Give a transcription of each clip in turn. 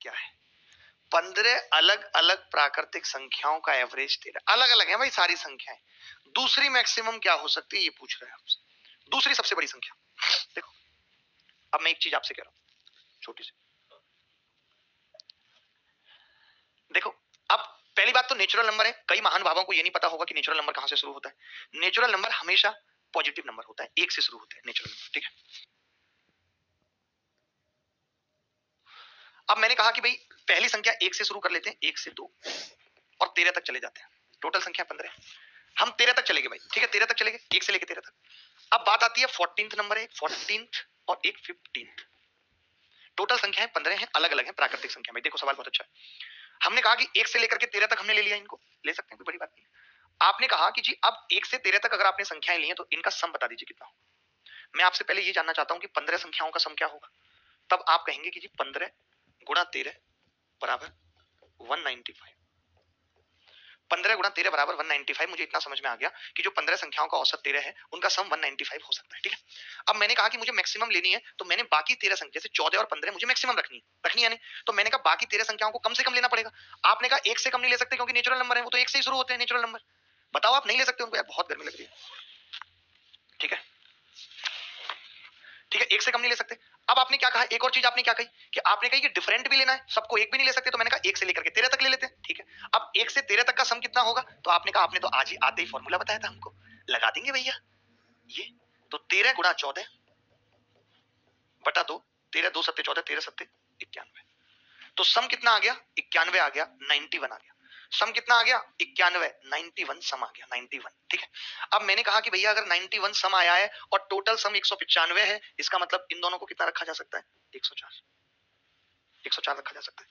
क्या है? 15 अलग अलग प्राकृतिक संख्याओं का एवरेज 13, अलग अलग है भाई सारी संख्याएं। दूसरी मैक्सिमम क्या हो सकती है ये पूछ रहे हैं आपसे, दूसरी सबसे बड़ी संख्या। देखो अब मैं एक चीज आपसे कह रहा हूं छोटी सी, देखो अब पहली बात तो नेचुरल नंबर है, कई महानुभावों को ये नहीं पता होगा कि नेचुरल नंबर कहां से शुरू होता है। नेचुरल नंबर हमेशा पॉजिटिव नंबर होता है, एक से शुरू होते हैं नेचुरल नंबर, ठीक है। अब मैंने कहा कि भाई पहली संख्या एक से शुरू कर लेते हैं, एक से दो और 13 तक चले जाते हैं, टोटल संख्या 15 है। हम 13 तक चले गए भाई, ठीक है, 13 तक चले गए, एक से लेके 13 तक। अब बात आती है 14th नंबर है, 14th और एक 15th। टोटल संख्याएं 15 हैं, अलग अलग हैं प्राकृतिक संख्या। भाई देखो सवाल बहुत अच्छा है। हमने कहा कि एक से लेकर के 13 तक हमने ले लिया, इनको ले सकते हैं, कोई बड़ी बात नहीं। आपने कहा कि जी अब एक से 13 तक अगर आपने संख्याएं ली हैं तो इनका सम बता दीजिए कितना होगा। मैं आपसे पहले ये जानना चाहता हूं कि 15 संख्याओं का सम क्या होगा। तब आप कहेंगे कि जी 15 गुणा 13 बराबर 195। 15 गुणा 13 बराबर 195। मुझे इतना समझ में आ गया कि जो 15 संख्याओं का औसत 13 है उनका सम 195 हो सकता है, ठीक है। अब मैंने कहा कि मुझे मैक्सिमम लेनी है, तो मैंने बाकी 13 संख्या जैसे 14 और 15 मुझे मैक्सिमम रखनी है नहीं, तो मैंने कहा बाकी 13 संख्याओं को कम से कम लेना पड़ेगा। आपने कहा एक से कम नहीं ले सकते क्योंकि नेचुरल नंबर है, वो तो एक से ही शुरू होते हैं नेचुरल नंबर। बताओ आप नहीं ले सकते उनको, यार बहुत गर्मी लग रही है, ठीक है ठीक है, एक से कम नहीं ले सकते। अब आपने क्या कहा, एक और चीज आपने क्या कही कि आपने कही कि डिफरेंट भी लेना है, सबको एक भी नहीं ले सकते, तो मैंने कहा एक से लेकर के 13 तक ले लेते हैं, ठीक है। अब एक से 13 तक का सम कितना होगा, तो आपने कहा आपने तो आज ही आते ही फॉर्मूला बताया था हमको, लगा देंगे भैया ये, तो 13 गुणा 14 बटा 2, 13 2 सत्ते 14, 13 सत्ते 91। तो सम कितना आ गया, 91 आ गया, 91 आ गया। सम कितना आ गया, 91, 91 सम आ गया, 91, ठीक है। अब मैंने कहा कि भैया अगर 91 सम आया है और टोटल सम 195 है, इसका मतलब इन दोनों को कितना रखा जा सकता है, 104, 104 रखा जा सकता है।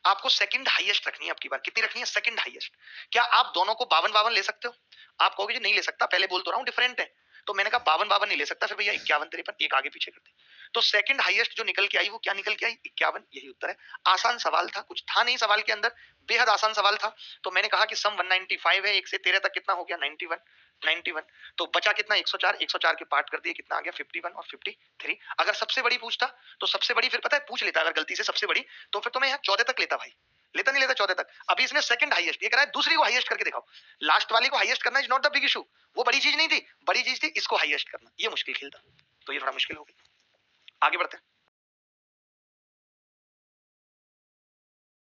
आपको सेकंड हाईएस्ट रखनी है, आपकी बार कितनी रखनी है, सेकंड हाईएस्ट। क्या आप दोनों को 52 ले सकते हो? आप कहोगे जी नहीं ले सकता, पहले बोल तो रहा हूं डिफरेंट है। तो मैंने कहा 52 नहीं ले सकता, फिर भैया 51 53 एक आगे पीछे करते। तो सेकंड हाईएस्ट जो निकल के आई वो क्या निकल के आई, 51, यही उत्तर है। आसान सवाल था, कुछ था नहीं सवाल के अंदर, बेहद आसान सवाल था। तो मैंने कहा कि सम 195 है, 1 से 13 तक कितना हो गया, 91, 91। तो बचा कितना, 104, 104 के पार्ट कर दिए, कितना आ गया 51 और 53। अगर सबसे बड़ी पूछता तो सबसे बड़ी फिर पता है पूछ लेता, अगर गलती से सबसे बड़ी, तो फिर तो मैं यहाँ 14 तक लेता भाई, लेता नहीं लेता 14 तक। अभी इसने सेकंड हाईएस्ट, ये कह रहा है दूसरी को हाईएस्ट करके दिखाओ। लास्ट वाले को हाईएस्ट करना is not the big issue, वो बड़ी चीज नहीं थी, बड़ी चीज थी इसको हाईएस्ट करना, ये मुश्किल खेल था, तो ये थोड़ा मुश्किल हो गया। आगे बढ़ते हैं।